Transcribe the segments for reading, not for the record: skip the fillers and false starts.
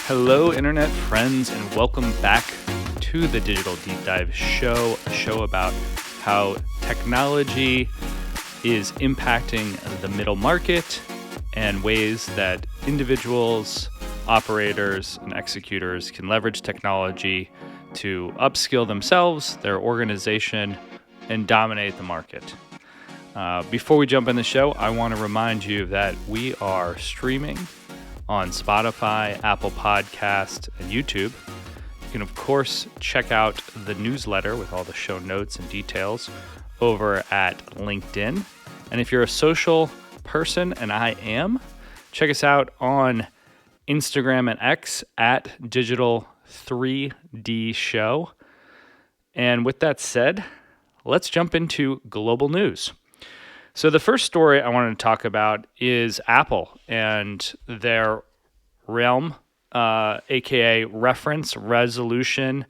Hello, Internet friends, and welcome back to the Digital Deep Dive Show, a show about how technology is impacting the middle market and ways that individuals, operators, and executors can leverage technology to upskill themselves, their organization, and dominate the market. Before we jump in the show, I want to remind you that we are streaming on Spotify, Apple Podcast, and YouTube. You can, of course, check out the newsletter with all the show notes and details over at LinkedIn. And if you're a social person, and I am, check us out on Instagram and X at Digital3D Show. And with that said, let's jump into global news. So the first story I wanted to talk about is Apple and their Realm, aka reference resolution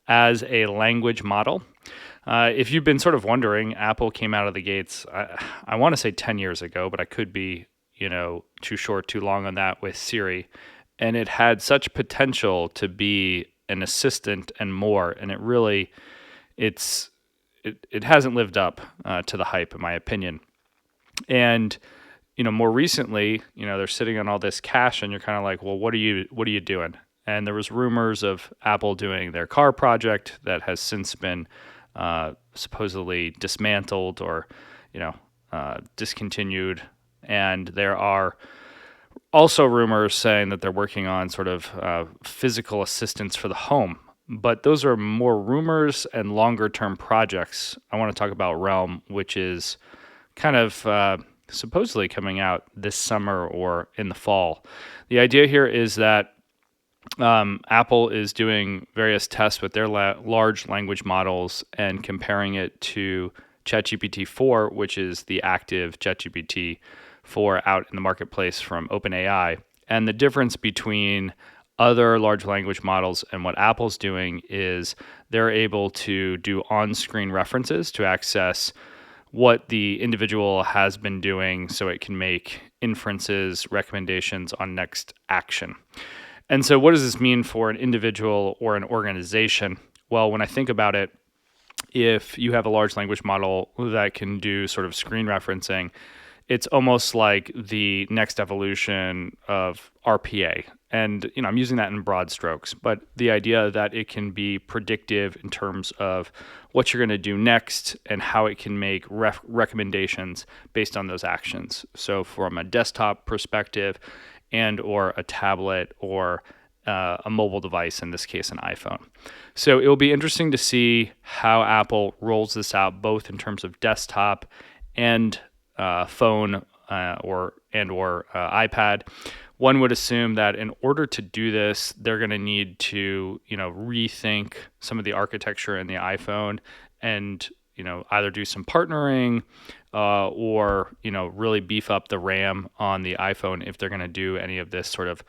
as a language model. If you've been sort of wondering, Apple came out of the gates, I want to say 10 years ago, but I could be, too short, too long on that with Siri. And it had such potential to be an assistant and more. And it really, it hasn't lived up to the hype, in my opinion. And, more recently, they're sitting on all this cash and you're kind of like, well, what are you doing? And there was rumors of Apple doing their car project that has since been supposedly dismantled or, discontinued. And there are also rumors saying that they're working on sort of physical assistance for the home. But those are more rumors and longer term projects. I want to talk about Realm, which is kind of supposedly coming out this summer or in the fall. The idea here is that Apple is doing various tests with their large language models and comparing it to ChatGPT 4, which is the active ChatGPT 4 out in the marketplace from OpenAI. And the difference between other large language models and what Apple's doing is they're able to do on-screen references to access what the individual has been doing so it can make inferences, recommendations on next action. And so what does this mean for an individual or an organization? Well, when I think about it, if you have a large language model that can do sort of screen referencing, it's almost like the next evolution of RPA. And, I'm using that in broad strokes, but the idea that it can be predictive in terms of what you're going to do next and how it can make recommendations based on those actions. So from a desktop perspective and or a tablet or a mobile device, in this case, an iPhone. So it will be interesting to see how Apple rolls this out, both in terms of desktop and phone or iPad. One would assume that in order to do this, they're going to need to, rethink some of the architecture in the iPhone and, either do some partnering or, really beef up the RAM on the iPhone if they're going to do any of this sort of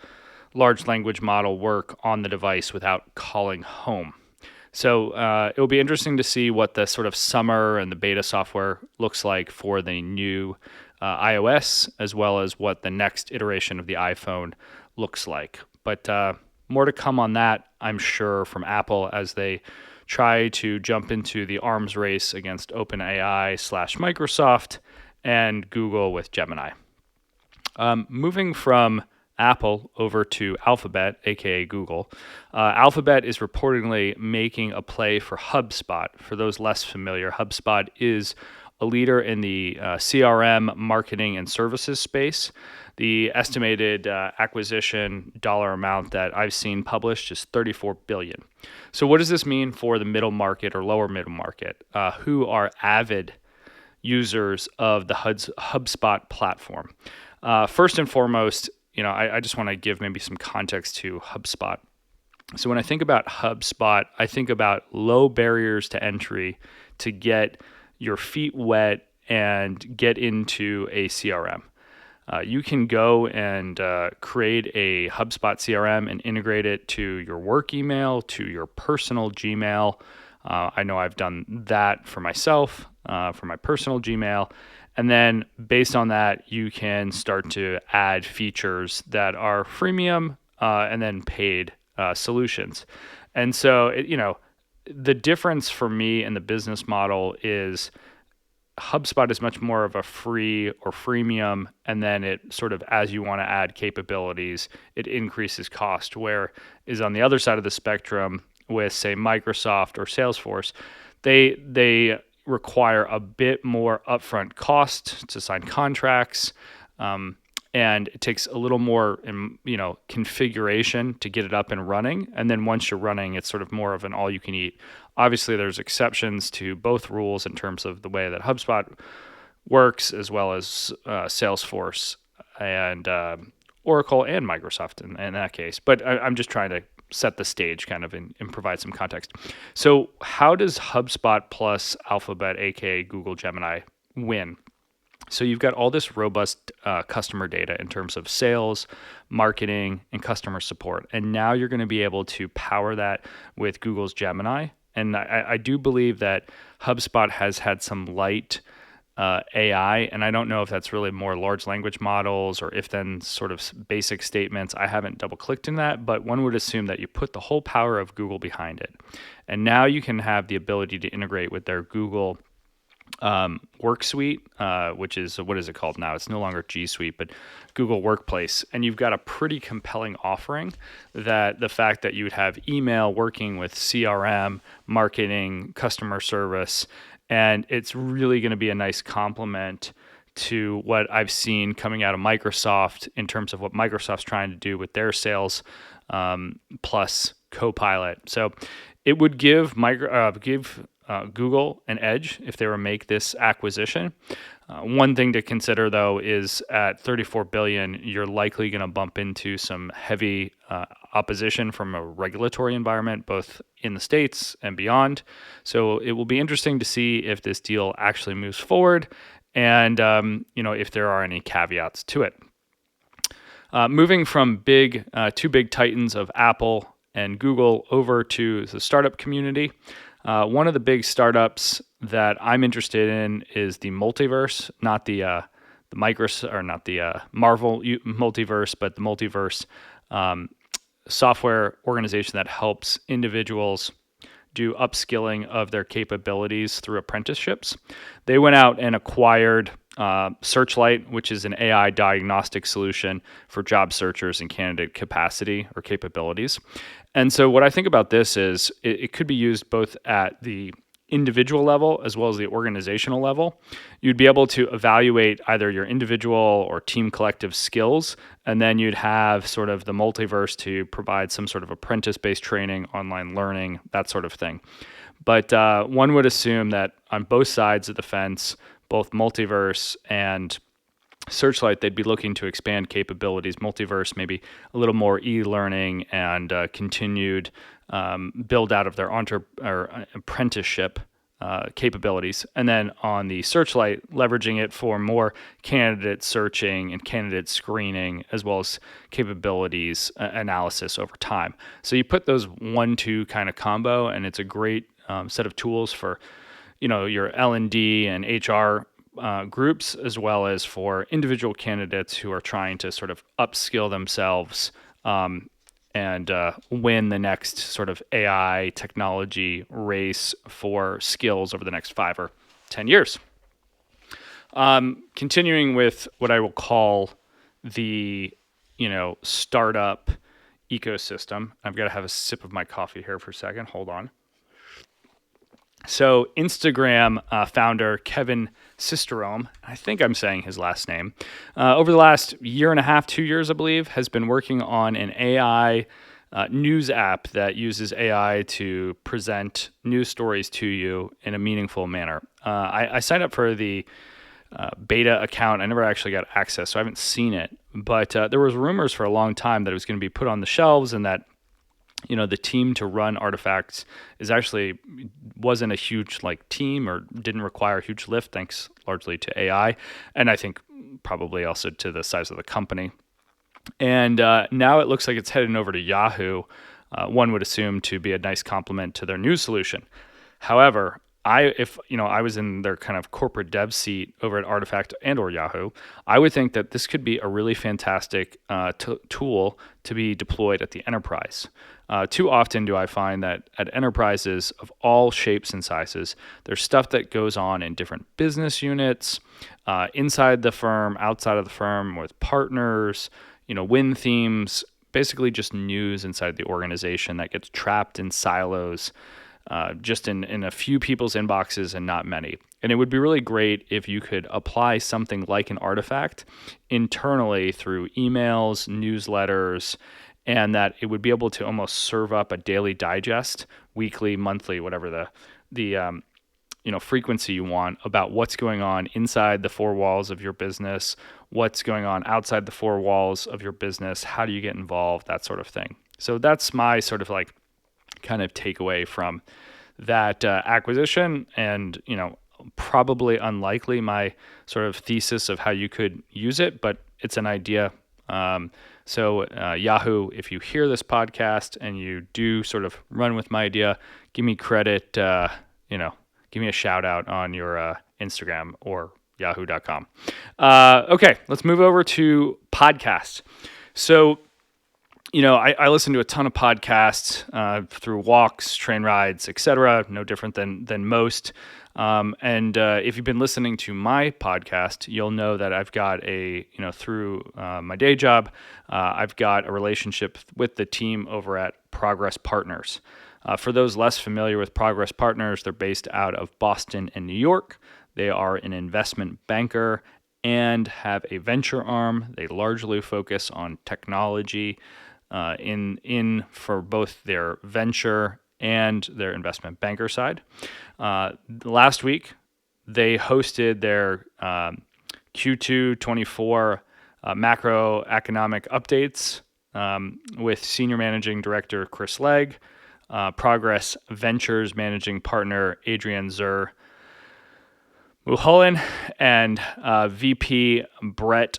large language model work on the device without calling home. So it will be interesting to see what the sort of summer and the beta software looks like for the new iOS, as well as what the next iteration of the iPhone looks like. But more to come on that, I'm sure, from Apple as they try to jump into the arms race against OpenAI / Microsoft and Google with Gemini. Moving from Apple over to Alphabet, aka Google. Alphabet is reportedly making a play for HubSpot. For those less familiar, HubSpot is a leader in the CRM marketing and services space. The estimated acquisition dollar amount that I've seen published is $34 billion. So what does this mean for the middle market or lower middle market who are avid users of the HubSpot platform? First and foremost, I just want to give maybe some context to HubSpot. So when I think about HubSpot, I think about low barriers to entry to get your feet wet and get into a CRM. You can go and create a HubSpot CRM and integrate it to your work email, to your personal Gmail. I know I've done that for myself, for my personal Gmail. And then based on that, you can start to add features that are freemium and then paid solutions. And so, the difference for me in the business model is HubSpot is much more of a free or freemium, and then it sort of, as you want to add capabilities, it increases cost. Where is on the other side of the spectrum with, say, Microsoft or Salesforce, they require a bit more upfront cost to sign contracts, and it takes a little more, configuration to get it up and running. And then once you're running, it's sort of more of an all-you-can-eat. Obviously, there's exceptions to both rules in terms of the way that HubSpot works, as well as Salesforce and Oracle and Microsoft in that case. But I'm just trying to set the stage kind of and provide some context. So how does HubSpot plus Alphabet, aka Google Gemini, win? So you've got all this robust customer data in terms of sales, marketing, and customer support. And now you're going to be able to power that with Google's Gemini. And I do believe that HubSpot has had some light AI, and I don't know if that's really more large language models or if then sort of basic statements. I haven't double clicked in that, but one would assume that you put the whole power of Google behind it. And now you can have the ability to integrate with their Google Work Suite, which is, what is it called now? It's no longer G Suite, but Google Workplace. And you've got a pretty compelling offering, that the fact that you would have email working with CRM, marketing, customer service, and it's really going to be a nice complement to what I've seen coming out of Microsoft in terms of what Microsoft's trying to do with their sales, plus Copilot. So it would give Google an edge if they were to make this acquisition. One thing to consider, though, is at $34 billion, you're likely going to bump into some heavy opposition from a regulatory environment, both in the States and beyond. So it will be interesting to see if this deal actually moves forward, and if there are any caveats to it. Moving from two big titans of Apple and Google over to the startup community. One of the big startups that I'm interested in is the multiverse, not the Marvel multiverse, but the multiverse software organization that helps individuals do upskilling of their capabilities through apprenticeships. They went out and acquired Searchlight, which is an AI diagnostic solution for job searchers and candidate capacity or capabilities. And so what I think about this is it could be used both at the individual level as well as the organizational level. You'd be able to evaluate either your individual or team collective skills, and then you'd have sort of the multiverse to provide some sort of apprentice-based training, online learning, that sort of thing. But one would assume that on both sides of the fence, both multiverse and Searchlight, they'd be looking to expand capabilities. Multiverse, maybe a little more e-learning and continued build out of their apprenticeship capabilities. And then on the Searchlight, leveraging it for more candidate searching and candidate screening, as well as capabilities analysis over time. So you put those 1-2 kind of combo, and it's a great set of tools for your L&D and HR groups, as well as for individual candidates who are trying to sort of upskill themselves and win the next sort of AI technology race for skills over the next 5 or 10 years. Continuing with what I will call the startup ecosystem. I've got to have a sip of my coffee here for a second. Hold on. So Instagram founder Kevin Systrom, I think I'm saying his last name, over the last 1.5 years, 2 years, I believe, has been working on an AI news app that uses AI to present news stories to you in a meaningful manner. I signed up for the beta account. I never actually got access, so I haven't seen it. But there was rumors for a long time that it was going to be put on the shelves, and that the team to run Artifacts wasn't a huge team, or didn't require a huge lift, thanks largely to AI, and I think probably also to the size of the company. And now it looks like it's heading over to Yahoo. One would assume to be a nice complement to their news solution. However, if I was in their kind of corporate dev seat over at Artifact and or Yahoo, I would think that this could be a really fantastic tool to be deployed at the enterprise. Too often do I find that at enterprises of all shapes and sizes, there's stuff that goes on in different business units, inside the firm, outside of the firm, with partners, win themes, basically just news inside the organization that gets trapped in silos, just in a few people's inboxes and not many. And it would be really great if you could apply something like an Artifact internally through emails, newsletters, and that it would be able to almost serve up a daily digest, weekly, monthly, whatever the frequency you want, about what's going on inside the four walls of your business, what's going on outside the four walls of your business, how do you get involved, that sort of thing. So that's my sort of like kind of takeaway from that acquisition, and probably unlikely my sort of thesis of how you could use it, but it's an idea. So Yahoo, if you hear this podcast and you do sort of run with my idea, give me credit, give me a shout out on your Instagram or yahoo.com. Okay, let's move over to podcasts. So, I listen to a ton of podcasts through walks, train rides, etc. No different than most. And if you've been listening to my podcast, you'll know that I've got through my day job, I've got a relationship with the team over at Progress Partners. For those less familiar with Progress Partners, they're based out of Boston and New York. They are an investment banker and have a venture arm. They largely focus on technology for both their venture and their investment banker side. Last week, they hosted their Q2 24 macroeconomic updates with Senior Managing Director Chris Legg, Progress Ventures Managing Partner Adrian Mulholland, and VP Brett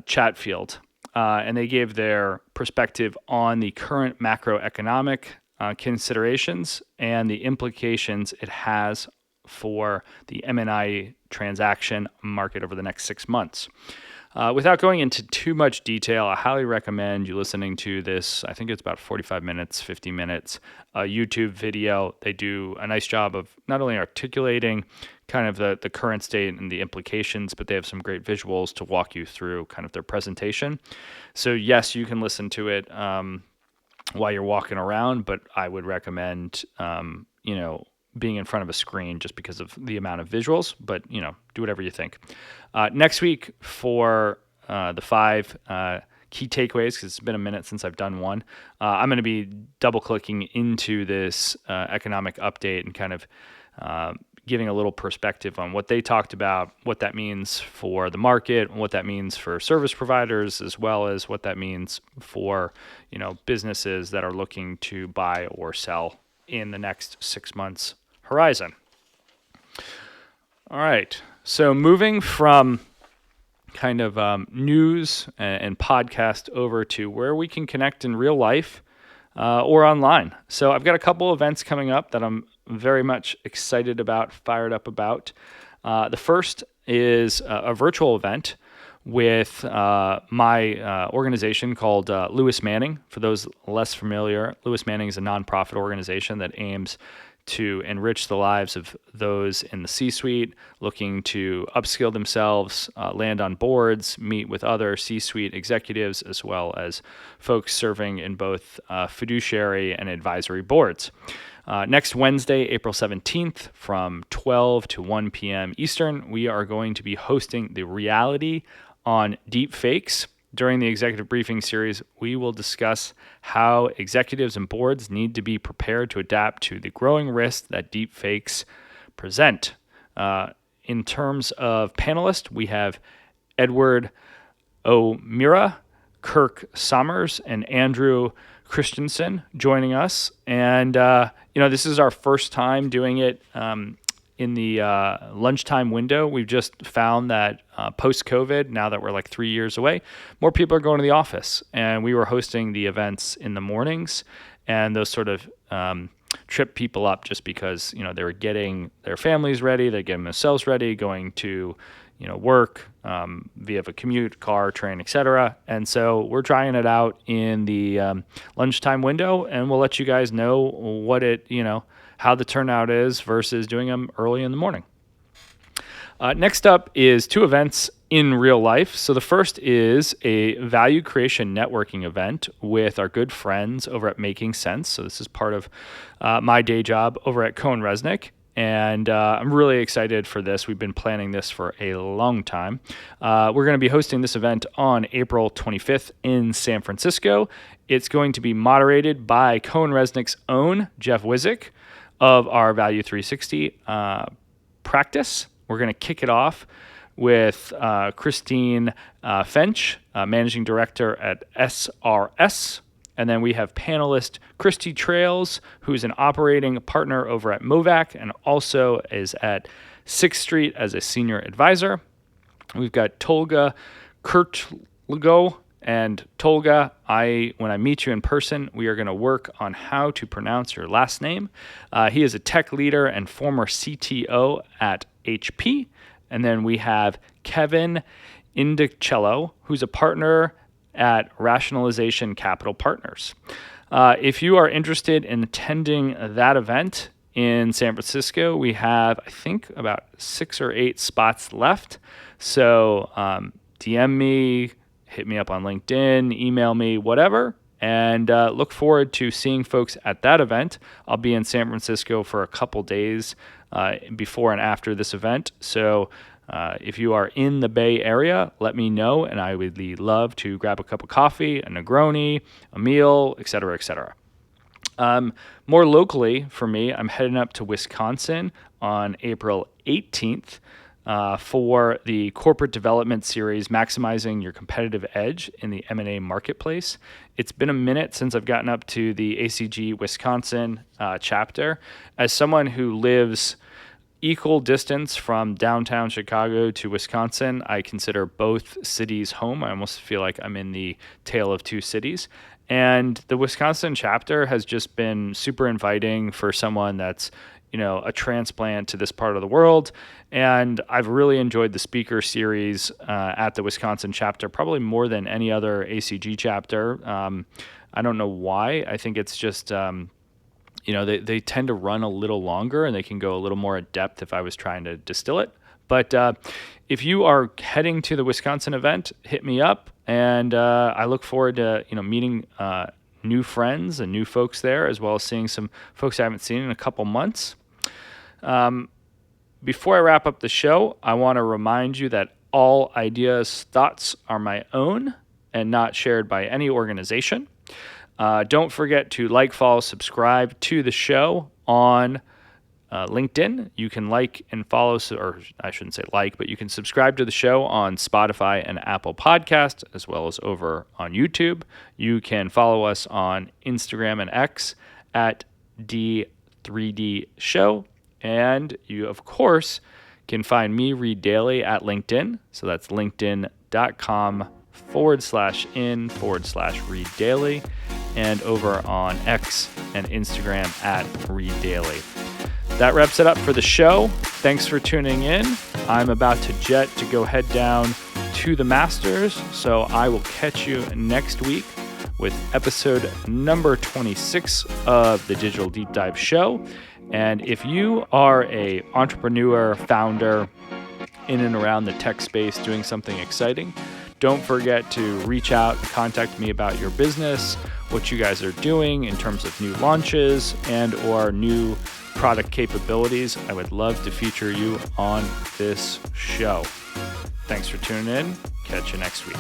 Chatfield. And they gave their perspective on the current macroeconomic considerations and the implications it has for the M&A transaction market over the next 6 months. Without going into too much detail, I highly recommend you listening to this. I think it's about 45 minutes, 50 minutes, YouTube video. They do a nice job of not only articulating kind of the current state and the implications, but they have some great visuals to walk you through kind of their presentation. So yes, you can listen to it while you're walking around, but I would recommend, being in front of a screen just because of the amount of visuals, but, do whatever you think. Next week for the 5 key takeaways, because it's been a minute since I've done one, I'm going to be double clicking into this economic update and kind of giving a little perspective on what they talked about, what that means for the market, what that means for service providers, as well as what that means for, businesses that are looking to buy or sell in the next 6 months horizon. All right. So moving from kind of news and podcast over to where we can connect in real life or online. So I've got a couple events coming up that I'm very much excited about, fired up about. The first is a virtual event with my organization called Lewis Manning. For those less familiar, Lewis Manning is a nonprofit organization that aims to enrich the lives of those in the C-suite, looking to upskill themselves, land on boards, meet with other C-suite executives, as well as folks serving in both fiduciary and advisory boards. Next Wednesday, April 17th, from 12 to 1 p.m. Eastern, we are going to be hosting the Reality on Deep Fakes. During the executive briefing series, we will discuss how executives and boards need to be prepared to adapt to the growing risk that deep fakes present. In terms of panelists, we have Edward O'Meara, Kirk Sommers, and Andrew Christensen joining us. And, this is our first time doing it in the lunchtime window. We've just found that post-COVID, now that we're like 3 years away, more people are going to the office. And we were hosting the events in the mornings, and those sort of trip people up just because, they were getting their families ready, they're getting themselves ready, going to, work via a commute, car, train, etc. And so we're trying it out in the lunchtime window, and we'll let you guys know what how the turnout is versus doing them early in the morning. Next up is 2 events in real life. So the first is a value creation networking event with our good friends over at Making Sense. So this is part of my day job over at Cohen Resnick. And I'm really excited for this. We've been planning this for a long time. We're going to be hosting this event on April 25th in San Francisco. It's going to be moderated by Cohen Resnick's own Jeff Wizik of our Value 360 practice. We're going to kick it off with Christine Fench, Managing Director at SRS. And then we have panelist Christy Trails, who's an operating partner over at Movac and also is at 6th Street as a senior advisor. We've got Tolga Kurtlago. And Tolga, when I meet you in person, we are going to work on how to pronounce your last name. He is a tech leader and former CTO at HP. And then we have Kevin Indicello, who's a partner at Rationalization Capital Partners. If you are interested in attending that event in San Francisco, we have, I think, about 6 or 8 spots left. So DM me, hit me up on LinkedIn, email me, whatever, and look forward to seeing folks at that event. I'll be in San Francisco for a couple days before and after this event. So if you are in the Bay Area, let me know, and I would love to grab a cup of coffee, a Negroni, a meal, et cetera, et cetera. More locally for me, I'm heading up to Wisconsin on April 18th for the Corporate Development Series, Maximizing Your Competitive Edge in the M&A Marketplace. It's been a minute since I've gotten up to the ACG Wisconsin chapter. As someone who lives equal distance from downtown Chicago to Wisconsin, I consider both cities home. I almost feel like I'm in the tale of 2 cities. And the Wisconsin chapter has just been super inviting for someone that's, a transplant to this part of the world. And I've really enjoyed the speaker series at the Wisconsin chapter, probably more than any other ACG chapter. I don't know why. I think it's just they tend to run a little longer and they can go a little more in depth if I was trying to distill it. But if you are heading to the Wisconsin event, hit me up. And I look forward to, meeting new friends and new folks there, as well as seeing some folks I haven't seen in a couple months. Before I wrap up the show, I want to remind you that all ideas, thoughts are my own and not shared by any organization. Don't forget to like, follow, subscribe to the show on LinkedIn. You can like and follow, or I shouldn't say like, but you can subscribe to the show on Spotify and Apple Podcasts, as well as over on YouTube. You can follow us on Instagram and X at D3D Show. And you, of course, can find me, Reed Dailey, at LinkedIn. So that's linkedin.com/in/Reed Dailey, and over on X and Instagram at Reed Dailey. That wraps it up for the show. Thanks for tuning in. I'm about to jet to go head down to the Masters, so I will catch you next week with episode number 26 of the Digital Deep Dive Show. And if you are a entrepreneur, founder in and around the tech space doing something exciting, don't forget to reach out and contact me about your business, what you guys are doing in terms of new launches and or new product capabilities. I would love to feature you on this show. Thanks for tuning in. Catch you next week.